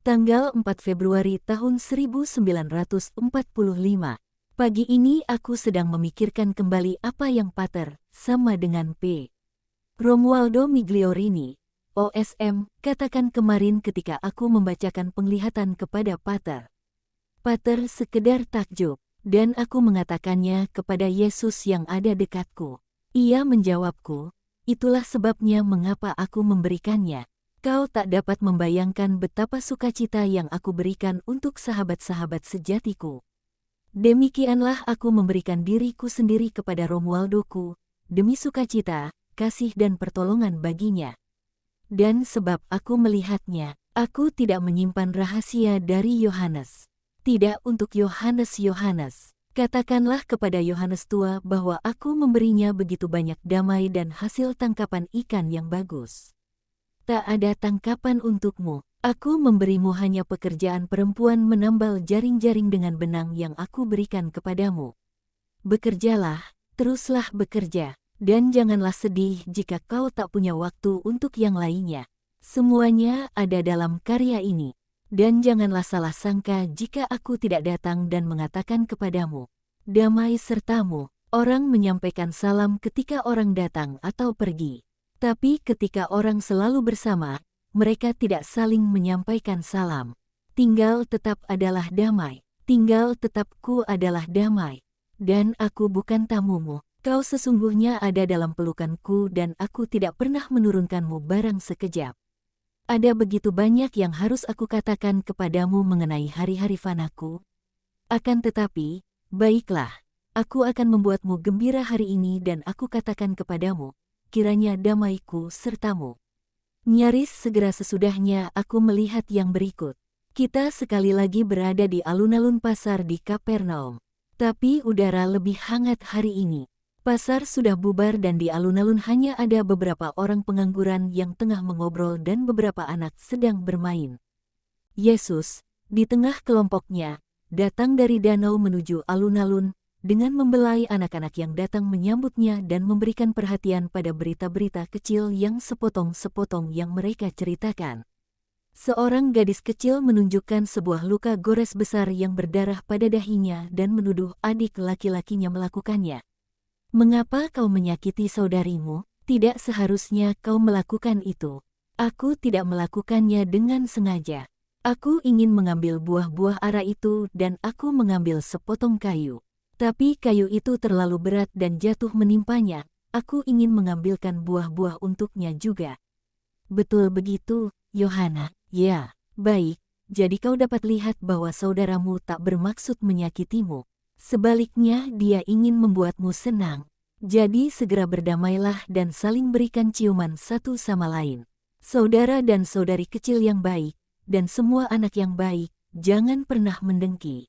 Tanggal 4 Februari tahun 1945. Pagi ini aku sedang memikirkan kembali apa yang Pater, sama dengan P. Romualdo Migliorini, OSM, katakan kemarin ketika aku membacakan penglihatan kepada Pater. Pater sekedar takjub, dan aku mengatakannya kepada Yesus yang ada dekatku. Ia menjawabku, itulah sebabnya mengapa aku memberikannya. Kau tak dapat membayangkan betapa sukacita yang aku berikan untuk sahabat-sahabat sejatiku. Demikianlah aku memberikan diriku sendiri kepada Romualdoku, demi sukacita, kasih dan pertolongan baginya. Dan sebab aku melihatnya, aku tidak menyimpan rahasia dari Yohanes. Tidak untuk Yohanes. Katakanlah kepada Yohanes tua bahwa aku memberinya begitu banyak damai dan hasil tangkapan ikan yang bagus. Tak ada tangkapan untukmu, aku memberimu hanya pekerjaan perempuan menambal jaring-jaring dengan benang yang aku berikan kepadamu. Bekerjalah, teruslah bekerja, dan janganlah sedih jika kau tak punya waktu untuk yang lainnya. Semuanya ada dalam karya ini. Dan janganlah salah sangka jika aku tidak datang dan mengatakan kepadamu, damai sertamu. Orang menyampaikan salam ketika orang datang atau pergi. Tapi ketika orang selalu bersama, mereka tidak saling menyampaikan salam. Tinggal tetap adalah damai. Tinggal tetapku adalah damai. Dan aku bukan tamumu. Kau sesungguhnya ada dalam pelukanku dan aku tidak pernah menurunkanmu barang sekejap. Ada begitu banyak yang harus aku katakan kepadamu mengenai hari-hari fanaku. Akan tetapi, baiklah, aku akan membuatmu gembira hari ini dan aku katakan kepadamu, kiranya damaiku sertamu. Nyaris segera sesudahnya aku melihat yang berikut. Kita sekali lagi berada di alun-alun pasar di Kapernaum. Tapi udara lebih hangat hari ini. Pasar sudah bubar dan di alun-alun hanya ada beberapa orang pengangguran yang tengah mengobrol dan beberapa anak sedang bermain. Yesus, di tengah kelompoknya, datang dari danau menuju alun-alun, dengan membelai anak-anak yang datang menyambutnya dan memberikan perhatian pada berita-berita kecil yang sepotong-sepotong yang mereka ceritakan. Seorang gadis kecil menunjukkan sebuah luka gores besar yang berdarah pada dahinya dan menuduh adik laki-lakinya melakukannya. Mengapa kau menyakiti saudarimu? Tidak seharusnya kau melakukan itu. Aku tidak melakukannya dengan sengaja. Aku ingin mengambil buah-buah ara itu dan aku mengambil sepotong kayu. Tapi kayu itu terlalu berat dan jatuh menimpanya. Aku ingin mengambilkan buah-buah untuknya juga. Betul begitu, Yohana. Ya, baik. Jadi kau dapat lihat bahwa saudaramu tak bermaksud menyakitimu. Sebaliknya dia ingin membuatmu senang. Jadi segera berdamailah dan saling berikan ciuman satu sama lain. Saudara dan saudari kecil yang baik, dan semua anak yang baik, jangan pernah mendengki.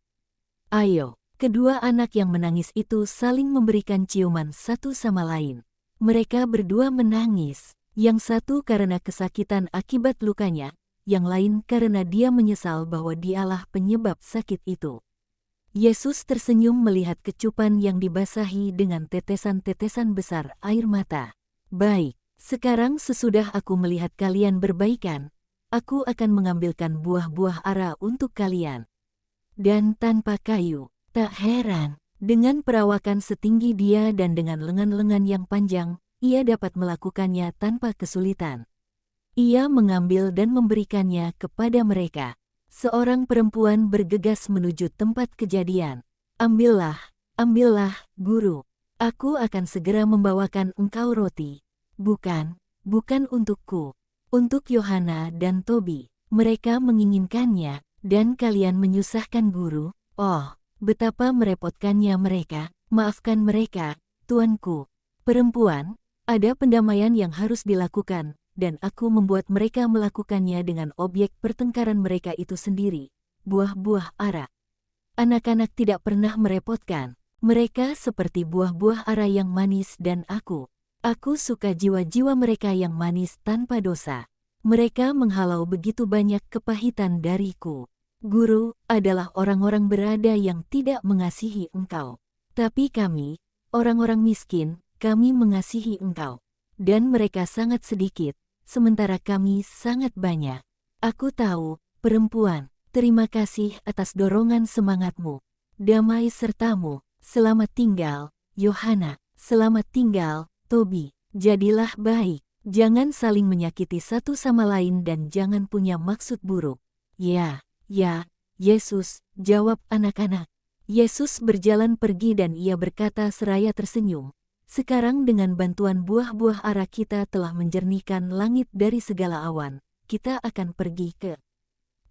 Ayo, kedua anak yang menangis itu saling memberikan ciuman satu sama lain. Mereka berdua menangis, yang satu karena kesakitan akibat lukanya, yang lain karena dia menyesal bahwa dialah penyebab sakit itu. Yesus tersenyum melihat kecupan yang dibasahi dengan tetesan-tetesan besar air mata. Baik, sekarang sesudah aku melihat kalian berbaikan, aku akan mengambilkan buah-buah ara untuk kalian. Dan tanpa kayu, tak heran, dengan perawakan setinggi dia dan dengan lengan-lengan yang panjang, ia dapat melakukannya tanpa kesulitan. Ia mengambil dan memberikannya kepada mereka. Seorang perempuan bergegas menuju tempat kejadian. Ambillah, guru. Aku akan segera membawakan engkau roti. Bukan untukku. Untuk Yohana dan Tobi. Mereka menginginkannya, dan kalian menyusahkan guru. Oh, betapa merepotkannya mereka. Maafkan mereka, tuanku. Perempuan, ada pendamaian yang harus dilakukan. Dan aku membuat mereka melakukannya dengan objek pertengkaran mereka itu sendiri, buah-buah ara. Anak-anak tidak pernah merepotkan, mereka seperti buah-buah ara yang manis dan aku suka jiwa-jiwa mereka yang manis tanpa dosa. Mereka menghalau begitu banyak kepahitan dariku. Guru adalah orang-orang berada yang tidak mengasihi engkau. Tapi kami, orang-orang miskin, kami mengasihi engkau. Dan mereka sangat sedikit, sementara kami sangat banyak. Aku tahu, Perempuan, terima kasih atas dorongan semangatmu. Damai sertamu. Selamat tinggal, Yohana. Selamat tinggal, Tobi. Jadilah baik. Jangan saling menyakiti satu sama lain dan jangan punya maksud buruk. Ya, Yesus, jawab anak-anak. Yesus berjalan pergi dan ia berkata seraya tersenyum. Sekarang dengan bantuan buah-buah ara kita telah menjernihkan langit dari segala awan. Kita akan pergi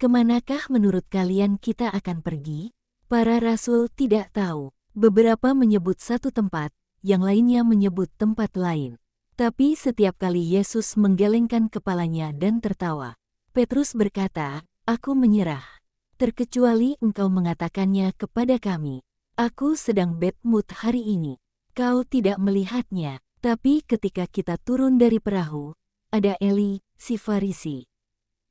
kemanakah menurut kalian kita akan pergi? Para rasul tidak tahu. Beberapa menyebut satu tempat, yang lainnya menyebut tempat lain. Tapi setiap kali Yesus menggelengkan kepalanya dan tertawa, Petrus berkata, "Aku menyerah. Terkecuali engkau mengatakannya kepada kami. Aku sedang bad mood hari ini. Kau tidak melihatnya." Tapi ketika kita turun dari perahu, ada Eli, si Farisi.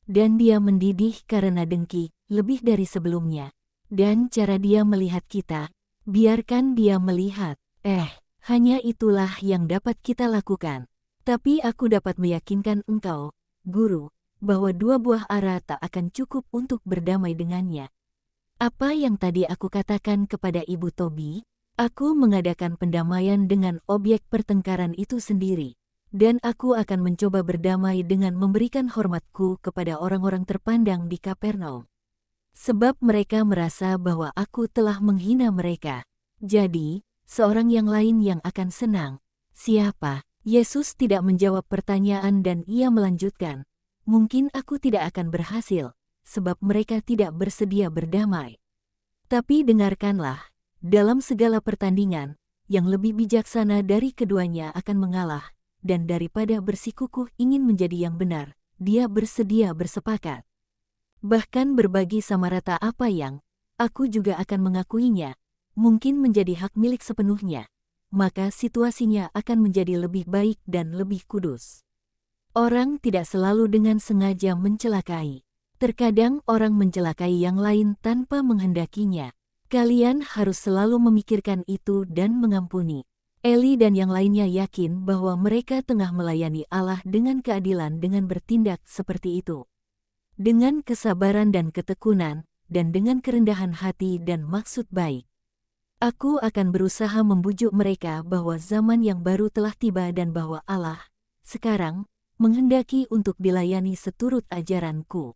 Dan dia mendidih karena dengki, lebih dari sebelumnya. Dan cara dia melihat kita, biarkan dia melihat. Hanya itulah yang dapat kita lakukan. Tapi aku dapat meyakinkan engkau, Guru, bahwa 2 buah ara tak akan cukup untuk berdamai dengannya. Apa yang tadi aku katakan kepada Ibu Tobi? Aku mengadakan pendamaian dengan objek pertengkaran itu sendiri. Dan aku akan mencoba berdamai dengan memberikan hormatku kepada orang-orang terpandang di Kapernaum. Sebab mereka merasa bahwa aku telah menghina mereka. Jadi, seorang yang lain yang akan senang. Siapa? Yesus tidak menjawab pertanyaan dan ia melanjutkan. Mungkin aku tidak akan berhasil, sebab mereka tidak bersedia berdamai. Tapi dengarkanlah, dalam segala pertandingan, yang lebih bijaksana dari keduanya akan mengalah, dan daripada bersikukuh ingin menjadi yang benar, dia bersedia bersepakat. Bahkan berbagi sama rata apa yang, aku juga akan mengakuinya, mungkin menjadi hak milik sepenuhnya, maka situasinya akan menjadi lebih baik dan lebih kudus. Orang tidak selalu dengan sengaja mencelakai. Terkadang orang mencelakai yang lain tanpa menghendakinya. Kalian harus selalu memikirkan itu dan mengampuni. Eli dan yang lainnya yakin bahwa mereka tengah melayani Allah dengan keadilan dengan bertindak seperti itu. Dengan kesabaran dan ketekunan, dan dengan kerendahan hati dan maksud baik. Aku akan berusaha membujuk mereka bahwa zaman yang baru telah tiba dan bahwa Allah, sekarang, menghendaki untuk dilayani seturut ajaranku.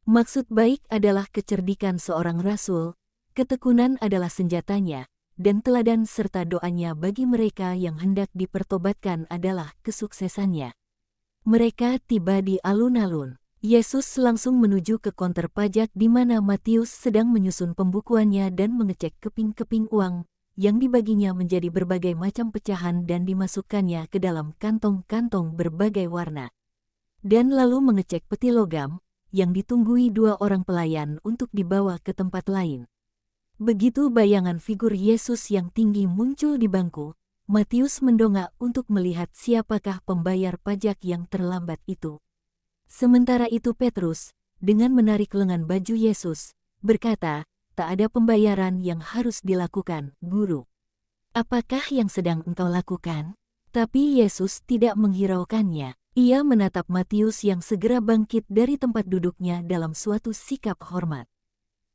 Maksud baik adalah kecerdikan seorang rasul, ketekunan adalah senjatanya, dan teladan serta doanya bagi mereka yang hendak dipertobatkan adalah kesuksesannya. Mereka tiba di alun-alun. Yesus langsung menuju ke konter pajak di mana Matius sedang menyusun pembukuannya dan mengecek keping-keping uang yang dibaginya menjadi berbagai macam pecahan dan dimasukkannya ke dalam kantong-kantong berbagai warna. Dan lalu mengecek peti logam yang ditunggui 2 orang pelayan untuk dibawa ke tempat lain. Begitu bayangan figur Yesus yang tinggi muncul di bangku, Matius mendongak untuk melihat siapakah pembayar pajak yang terlambat itu. Sementara itu Petrus, dengan menarik lengan baju Yesus, berkata, "Tak ada pembayaran yang harus dilakukan, Guru. Apakah yang sedang engkau lakukan?" Tapi Yesus tidak menghiraukannya. Ia menatap Matius yang segera bangkit dari tempat duduknya dalam suatu sikap hormat.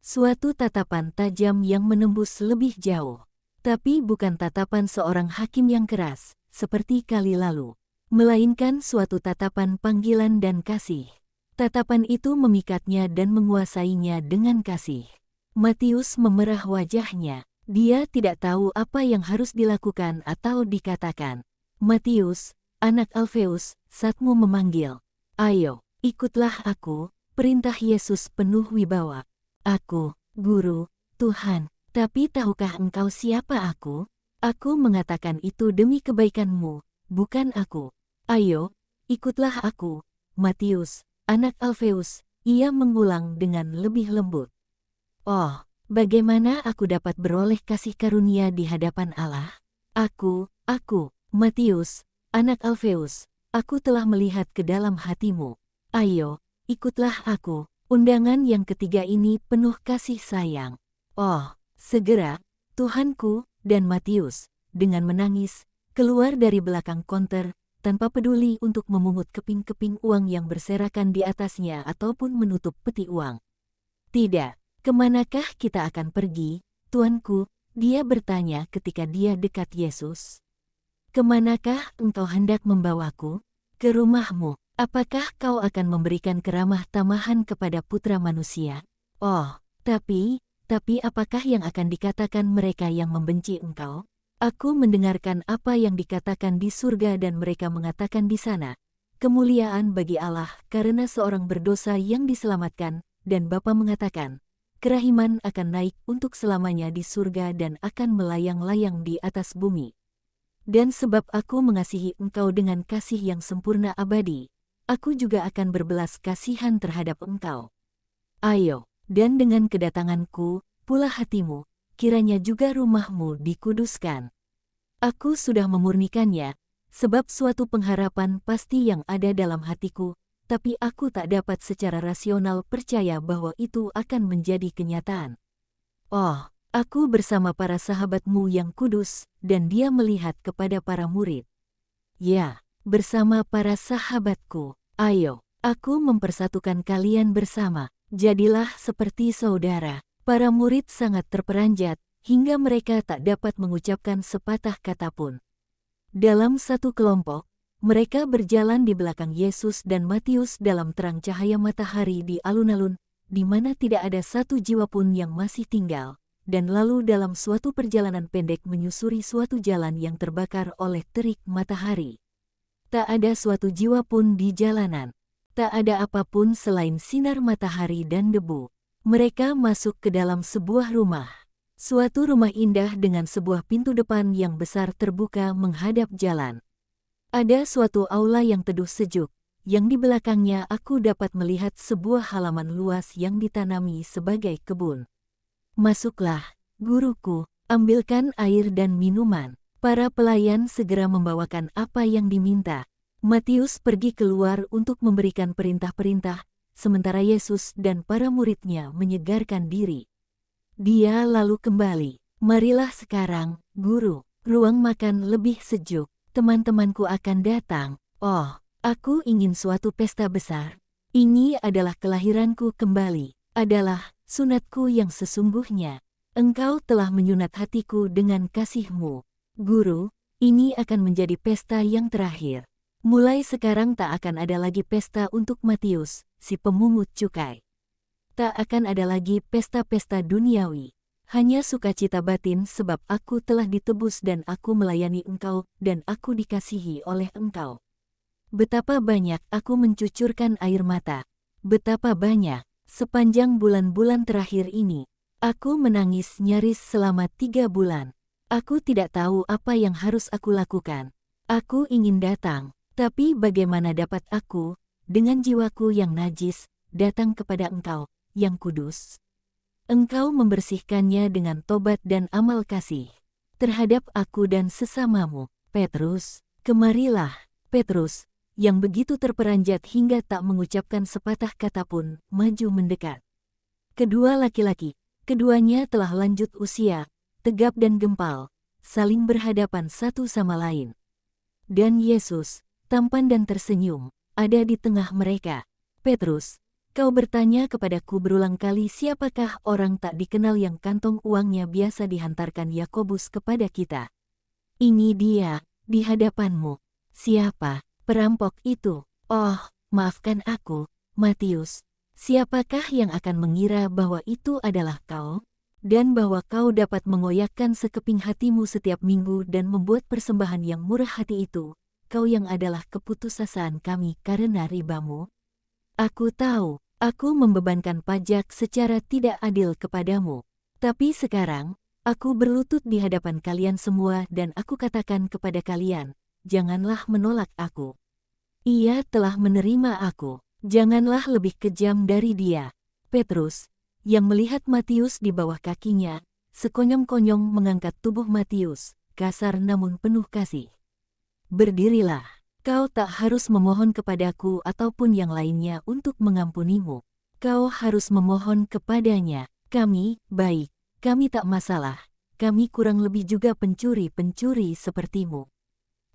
Suatu tatapan tajam yang menembus lebih jauh. Tapi bukan tatapan seorang hakim yang keras, seperti kali lalu. Melainkan suatu tatapan panggilan dan kasih. Tatapan itu memikatnya dan menguasainya dengan kasih. Matius memerah wajahnya. Dia tidak tahu apa yang harus dilakukan atau dikatakan. "Matius, anak Alfeus, saatmu memanggil. Ayo, ikutlah aku," perintah Yesus penuh wibawa. "Aku, Guru, Tuhan, tapi tahukah engkau siapa aku? Aku mengatakan itu demi kebaikanmu, bukan aku. Ayo, ikutlah aku, Matius, anak Alfeus," ia mengulang dengan lebih lembut. "Oh, bagaimana aku dapat beroleh kasih karunia di hadapan Allah? Aku, Matius, anak Alfeus, aku telah melihat ke dalam hatimu. Ayo, ikutlah aku." Undangan yang ketiga ini penuh kasih sayang. Oh, segera, Tuhanku, dan Matius, dengan menangis, keluar dari belakang konter, tanpa peduli untuk memungut keping-keping uang yang berserakan di atasnya ataupun menutup peti uang. Tidak, kemanakah kita akan pergi, Tuanku? Dia bertanya ketika dia dekat Yesus. Kemanakah engkau hendak membawaku? Ke rumahmu. Apakah kau akan memberikan keramah tamahan kepada putra manusia? Oh, tapi apakah yang akan dikatakan mereka yang membenci engkau? Aku mendengarkan apa yang dikatakan di surga dan mereka mengatakan di sana, kemuliaan bagi Allah karena seorang berdosa yang diselamatkan, dan Bapa mengatakan, kerahiman akan naik untuk selamanya di surga dan akan melayang-layang di atas bumi. Dan sebab aku mengasihi engkau dengan kasih yang sempurna abadi, aku juga akan berbelas kasihan terhadap engkau. Ayo, dan dengan kedatanganku, pula hatimu, kiranya juga rumahmu dikuduskan. Aku sudah memurnikannya, sebab suatu pengharapan pasti yang ada dalam hatiku, tapi aku tak dapat secara rasional percaya bahwa itu akan menjadi kenyataan. Oh, aku bersama para sahabatmu yang kudus, dan dia melihat kepada para murid. Ya, bersama para sahabatku, ayo, aku mempersatukan kalian bersama, jadilah seperti saudara. Para murid sangat terperanjat, hingga mereka tak dapat mengucapkan sepatah kata pun. Dalam satu kelompok, mereka berjalan di belakang Yesus dan Matius dalam terang cahaya matahari di alun-alun, di mana tidak ada satu jiwa pun yang masih tinggal, dan lalu dalam suatu perjalanan pendek menyusuri suatu jalan yang terbakar oleh terik matahari. Tak ada suatu jiwa pun di jalanan. Tak ada apapun selain sinar matahari dan debu. Mereka masuk ke dalam sebuah rumah. Suatu rumah indah dengan sebuah pintu depan yang besar terbuka menghadap jalan. Ada suatu aula yang teduh sejuk, yang di belakangnya aku dapat melihat sebuah halaman luas yang ditanami sebagai kebun. Masuklah, guruku, ambilkan air dan minuman. Para pelayan segera membawakan apa yang diminta. Matius pergi keluar untuk memberikan perintah-perintah, sementara Yesus dan para muridnya menyegarkan diri. Dia lalu kembali. Marilah sekarang, guru, ruang makan lebih sejuk. Teman-temanku akan datang. Oh, aku ingin suatu pesta besar. Ini adalah kelahiranku kembali. Adalah sunatku yang sesungguhnya. Engkau telah menyunat hatiku dengan kasih-Mu. Guru, ini akan menjadi pesta yang terakhir. Mulai sekarang tak akan ada lagi pesta untuk Matius, si pemungut cukai. Tak akan ada lagi pesta-pesta duniawi. Hanya sukacita batin sebab aku telah ditebus dan aku melayani engkau dan aku dikasihi oleh engkau. Betapa banyak aku mencucurkan air mata. Betapa banyak, sepanjang bulan-bulan terakhir ini. Aku menangis nyaris selama 3 bulan. Aku tidak tahu apa yang harus aku lakukan. Aku ingin datang, tapi bagaimana dapat aku, dengan jiwaku yang najis, datang kepada engkau, yang kudus? Engkau membersihkannya dengan tobat dan amal kasih terhadap aku dan sesamamu. Petrus, kemarilah. Petrus, yang begitu terperanjat hingga tak mengucapkan sepatah kata pun, maju mendekat. Kedua laki-laki, keduanya telah lanjut usia, tegap dan gempal, saling berhadapan satu sama lain. Dan Yesus, tampan dan tersenyum, ada di tengah mereka. Petrus, kau bertanya kepadaku berulang kali siapakah orang tak dikenal yang kantong uangnya biasa dihantarkan Yakobus kepada kita. Ini dia, di hadapanmu. Siapa? Perampok itu. Oh, maafkan aku, Matius. Siapakah yang akan mengira bahwa itu adalah kau? Dan bahwa kau dapat mengoyakkan sekeping hatimu setiap minggu dan membuat persembahan yang murah hati itu, kau yang adalah keputusasaan kami karena ribamu? Aku tahu, aku membebankan pajak secara tidak adil kepadamu. Tapi sekarang, aku berlutut di hadapan kalian semua dan aku katakan kepada kalian, janganlah menolak aku. Ia telah menerima aku, janganlah lebih kejam dari dia. Petrus, yang melihat Matius di bawah kakinya, sekonyong-konyong mengangkat tubuh Matius, kasar namun penuh kasih. Berdirilah, kau tak harus memohon kepadaku ataupun yang lainnya untuk mengampunimu. Kau harus memohon kepadanya. Kami, baik, kami tak masalah, kami kurang lebih juga pencuri-pencuri sepertimu.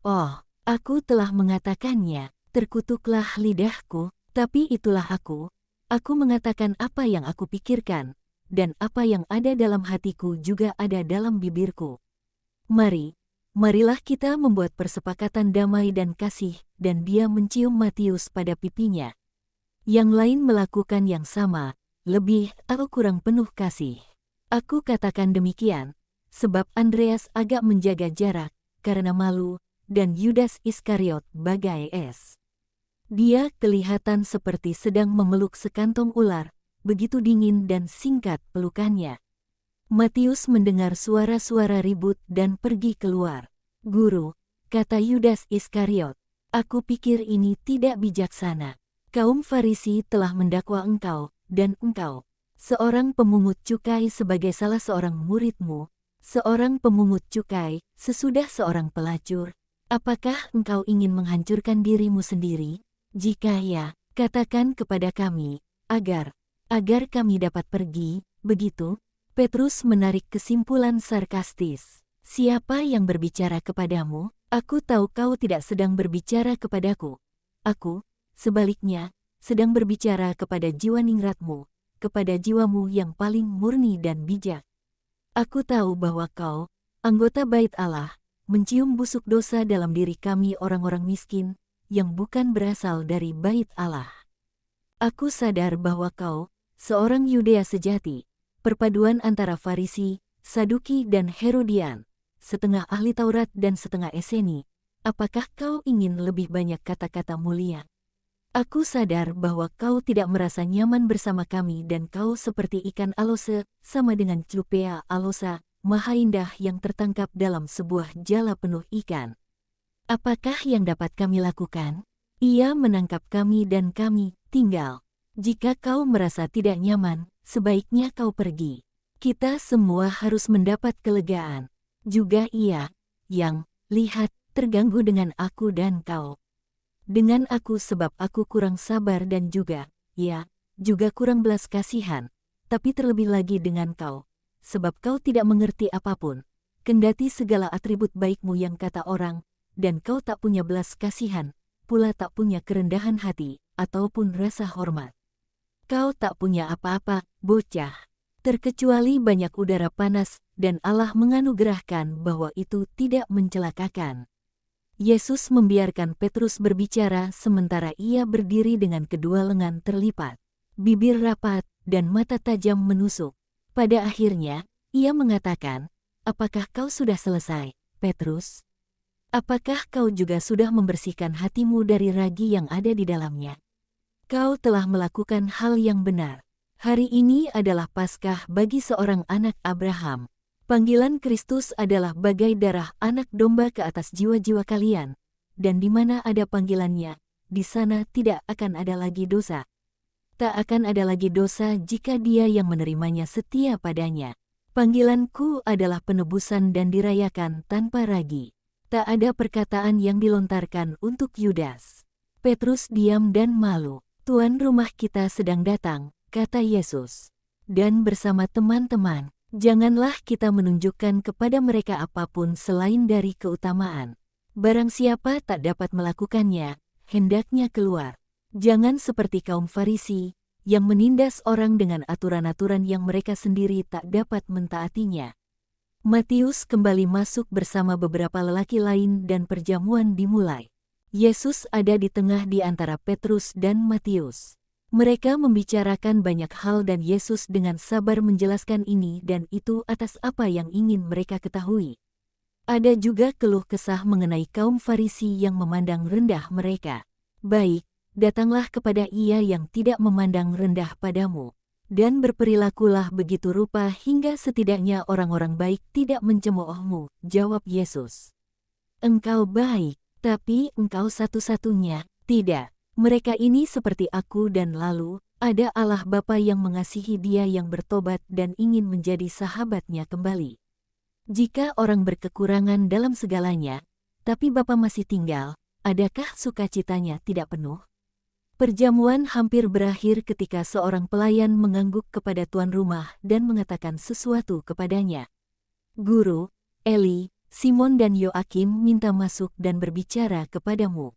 Oh, Aku telah mengatakannya, terkutuklah lidahku, tapi itulah aku. Aku mengatakan apa yang aku pikirkan, dan apa yang ada dalam hatiku juga ada dalam bibirku. Marilah kita membuat persepakatan damai dan kasih, dan dia mencium Matius pada pipinya. Yang lain melakukan yang sama, lebih atau kurang penuh kasih. Aku katakan demikian, sebab Andreas agak menjaga jarak, karena malu, dan Yudas Iskariot bagai es. Dia kelihatan seperti sedang memeluk sekantong ular, begitu dingin dan singkat pelukannya. Matius mendengar suara-suara ribut dan pergi keluar. Guru, kata Yudas Iskariot, aku pikir ini tidak bijaksana. Kaum Farisi telah mendakwa engkau, dan engkau, seorang pemungut cukai sebagai salah seorang muridmu, seorang pemungut cukai, sesudah seorang pelacur. Apakah engkau ingin menghancurkan dirimu sendiri? Jika ya, katakan kepada kami, agar kami dapat pergi, begitu? Petrus menarik kesimpulan sarkastis. Siapa yang berbicara kepadamu? Aku tahu kau tidak sedang berbicara kepadaku. Aku, sebaliknya, sedang berbicara kepada jiwa ningratmu, kepada jiwamu yang paling murni dan bijak. Aku tahu bahwa kau, anggota Bait Allah, mencium busuk dosa dalam diri kami orang-orang miskin, yang bukan berasal dari Bait Allah. Aku sadar bahwa kau, seorang Yudea sejati, perpaduan antara Farisi, Saduki dan Herodian, setengah ahli Taurat dan setengah Eseni. Apakah kau ingin lebih banyak kata-kata mulia? Aku sadar bahwa kau tidak merasa nyaman bersama kami dan kau seperti ikan alose, sama dengan Clupea alosa, maha indah yang tertangkap dalam sebuah jala penuh ikan. Apakah yang dapat kami lakukan? Ia menangkap kami dan kami tinggal. Jika kau merasa tidak nyaman, sebaiknya kau pergi. Kita semua harus mendapat kelegaan. Juga ia, yang, lihat, terganggu dengan aku dan kau. Dengan aku sebab aku kurang sabar dan juga, ya, juga kurang belas kasihan. Tapi terlebih lagi dengan kau, sebab kau tidak mengerti apapun. Kendati segala atribut baikmu yang kata orang, dan kau tak punya belas kasihan, pula tak punya kerendahan hati, ataupun rasa hormat. Kau tak punya apa-apa, bocah, terkecuali banyak udara panas, dan Allah menganugerahkan bahwa itu tidak mencelakakan. Yesus membiarkan Petrus berbicara sementara ia berdiri dengan kedua lengan terlipat, bibir rapat, dan mata tajam menusuk. Pada akhirnya, ia mengatakan, apakah kau sudah selesai, Petrus? Apakah kau juga sudah membersihkan hatimu dari ragi yang ada di dalamnya? Kau telah melakukan hal yang benar. Hari ini adalah Paskah bagi seorang anak Abraham. Panggilan Kristus adalah bagai darah anak domba ke atas jiwa-jiwa kalian. Dan di mana ada panggilannya, di sana tidak akan ada lagi dosa. Tak akan ada lagi dosa jika dia yang menerimanya setia padanya. Panggilanku adalah penebusan dan dirayakan tanpa ragi. Tak ada perkataan yang dilontarkan untuk Yudas. Petrus diam dan malu. Tuan rumah kita sedang datang, kata Yesus. Dan bersama teman-teman, janganlah kita menunjukkan kepada mereka apapun selain dari keutamaan. Barang siapa tak dapat melakukannya, hendaknya keluar. Jangan seperti kaum Farisi, yang menindas orang dengan aturan-aturan yang mereka sendiri tak dapat mentaatinya. Matius kembali masuk bersama beberapa lelaki lain dan perjamuan dimulai. Yesus ada di tengah di antara Petrus dan Matius. Mereka membicarakan banyak hal dan Yesus dengan sabar menjelaskan ini dan itu atas apa yang ingin mereka ketahui. Ada juga keluh kesah mengenai kaum Farisi yang memandang rendah mereka. Baik, datanglah kepada Ia yang tidak memandang rendah padamu. Dan berperilakulah begitu rupa hingga setidaknya orang-orang baik tidak mencemoohmu, jawab Yesus. Engkau baik, tapi engkau satu-satunya, tidak. Mereka ini seperti aku dan lalu, ada Allah Bapa yang mengasihi dia yang bertobat dan ingin menjadi sahabatnya kembali. Jika orang berkekurangan dalam segalanya, tapi Bapa masih tinggal, adakah sukacitanya tidak penuh? Perjamuan hampir berakhir ketika seorang pelayan mengangguk kepada tuan rumah dan mengatakan sesuatu kepadanya. Guru, Eli, Simon dan Yoakim minta masuk dan berbicara kepadamu.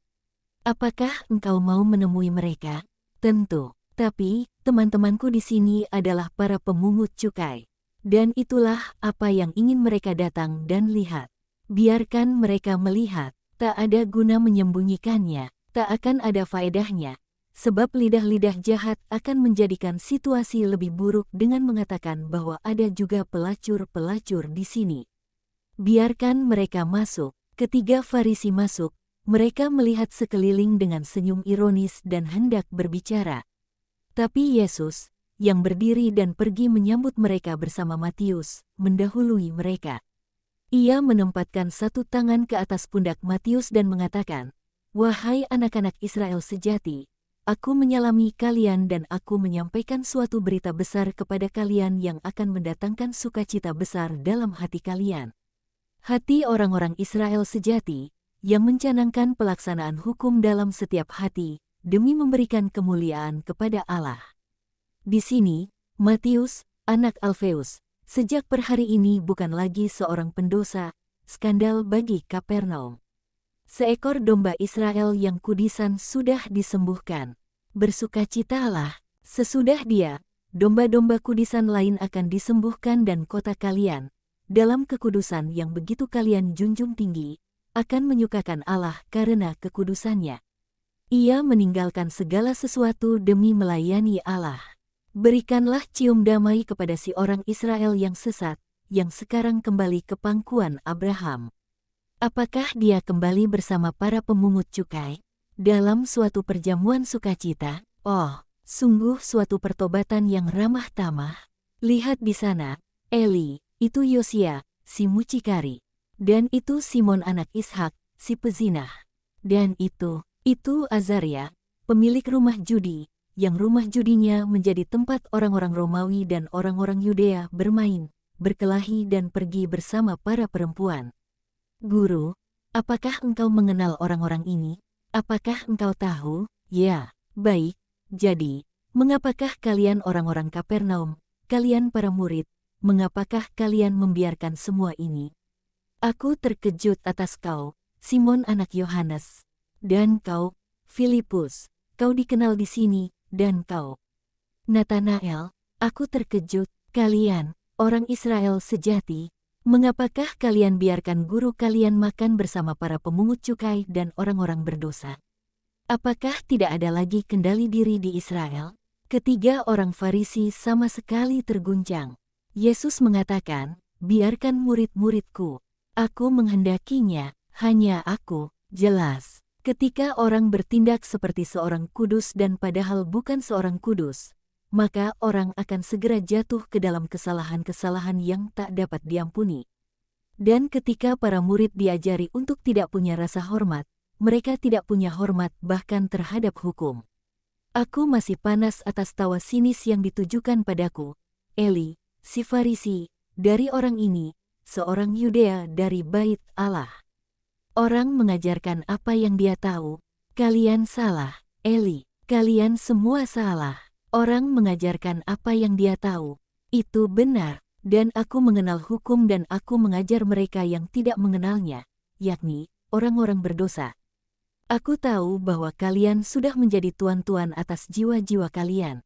Apakah engkau mau menemui mereka? Tentu. Tapi, teman-temanku di sini adalah para pemungut cukai. Dan itulah apa yang ingin mereka datang dan lihat. Biarkan mereka melihat, tak ada guna menyembunyikannya, tak akan ada faedahnya. Sebab lidah-lidah jahat akan menjadikan situasi lebih buruk dengan mengatakan bahwa ada juga pelacur-pelacur di sini. Biarkan mereka masuk. Ketiga Farisi masuk, mereka melihat sekeliling dengan senyum ironis dan hendak berbicara. Tapi Yesus, yang berdiri dan pergi menyambut mereka bersama Matius, mendahului mereka. Ia menempatkan satu tangan ke atas pundak Matius dan mengatakan, "Wahai anak-anak Israel sejati, aku menyalami kalian dan aku menyampaikan suatu berita besar kepada kalian yang akan mendatangkan sukacita besar dalam hati kalian." Hati orang-orang Israel sejati, yang mencanangkan pelaksanaan hukum dalam setiap hati, demi memberikan kemuliaan kepada Allah. Di sini, Matius, anak Alfeus, sejak per hari ini bukan lagi seorang pendosa, skandal bagi Kapernaum. Seekor domba Israel yang kudisan sudah disembuhkan. Bersukacitalah, sesudah dia, domba-domba kudisan lain akan disembuhkan dan kota kalian, dalam kekudusan yang begitu kalian junjung tinggi, akan menyukakan Allah karena kekudusannya. Ia meninggalkan segala sesuatu demi melayani Allah. Berikanlah cium damai kepada si orang Israel yang sesat, yang sekarang kembali ke pangkuan Abraham. Apakah dia kembali bersama para pemungut cukai? Dalam suatu perjamuan sukacita, oh, sungguh suatu pertobatan yang ramah tamah. Lihat di sana, Eli, itu Yosia, si mucikari. Dan itu Simon anak Ishak, si pezinah. Dan itu Azaria, pemilik rumah judi, yang rumah judinya menjadi tempat orang-orang Romawi dan orang-orang Yudea bermain, berkelahi dan pergi bersama para perempuan. Guru, apakah engkau mengenal orang-orang ini? Apakah engkau tahu? Ya, baik. Jadi, mengapakah kalian orang-orang Kapernaum, kalian para murid, mengapakah kalian membiarkan semua ini? Aku terkejut atas kau, Simon anak Yohanes. Dan kau, Filipus, kau dikenal di sini, dan kau, Natanael, aku terkejut, kalian, orang Israel sejati, mengapakah kalian biarkan guru kalian makan bersama para pemungut cukai dan orang-orang berdosa? Apakah tidak ada lagi kendali diri di Israel? Ketiga orang Farisi sama sekali terguncang. Yesus mengatakan, biarkan murid-muridku, aku menghendakinya, hanya aku, jelas. Ketika orang bertindak seperti seorang kudus dan padahal bukan seorang kudus, maka orang akan segera jatuh ke dalam kesalahan-kesalahan yang tak dapat diampuni. Dan ketika para murid diajari untuk tidak punya rasa hormat, mereka tidak punya hormat bahkan terhadap hukum. Aku masih panas atas tawa sinis yang ditujukan padaku, Eli, si Farisi, dari orang ini, seorang Yudea dari Bait Allah. Orang mengajarkan apa yang dia tahu. Kalian salah, Eli. Kalian semua salah. Orang mengajarkan apa yang dia tahu. Itu benar. Dan aku mengenal hukum dan aku mengajar mereka yang tidak mengenalnya, yakni orang-orang berdosa. Aku tahu bahwa kalian sudah menjadi tuan-tuan atas jiwa-jiwa kalian.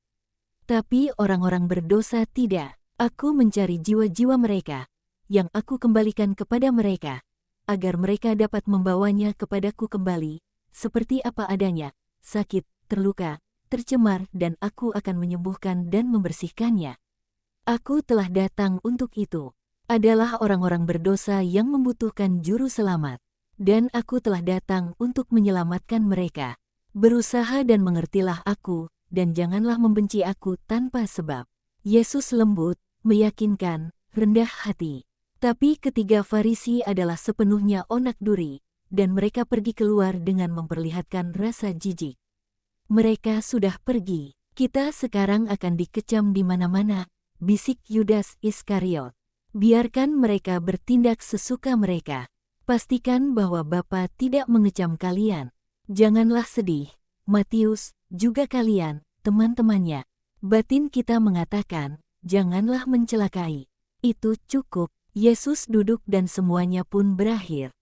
Tapi orang-orang berdosa tidak. Aku mencari jiwa-jiwa mereka, yang aku kembalikan kepada mereka, agar mereka dapat membawanya kepadaku kembali, seperti apa adanya, sakit, terluka, tercemar dan aku akan menyembuhkan dan membersihkannya. Aku telah datang untuk itu. Adalah orang-orang berdosa yang membutuhkan juru selamat. Dan aku telah datang untuk menyelamatkan mereka. Berusaha dan mengertilah aku, dan janganlah membenci aku tanpa sebab. Yesus lembut, meyakinkan, rendah hati. Tapi ketiga Farisi adalah sepenuhnya onak duri, dan mereka pergi keluar dengan memperlihatkan rasa jijik. Mereka sudah pergi. Kita sekarang akan dikecam di mana-mana, bisik Yudas Iskariot. Biarkan mereka bertindak sesuka mereka. Pastikan bahwa Bapa tidak mengecam kalian. Janganlah sedih, Matius, juga kalian, teman-temannya. Batin kita mengatakan, janganlah mencelakai. Itu cukup. Yesus duduk dan semuanya pun berakhir.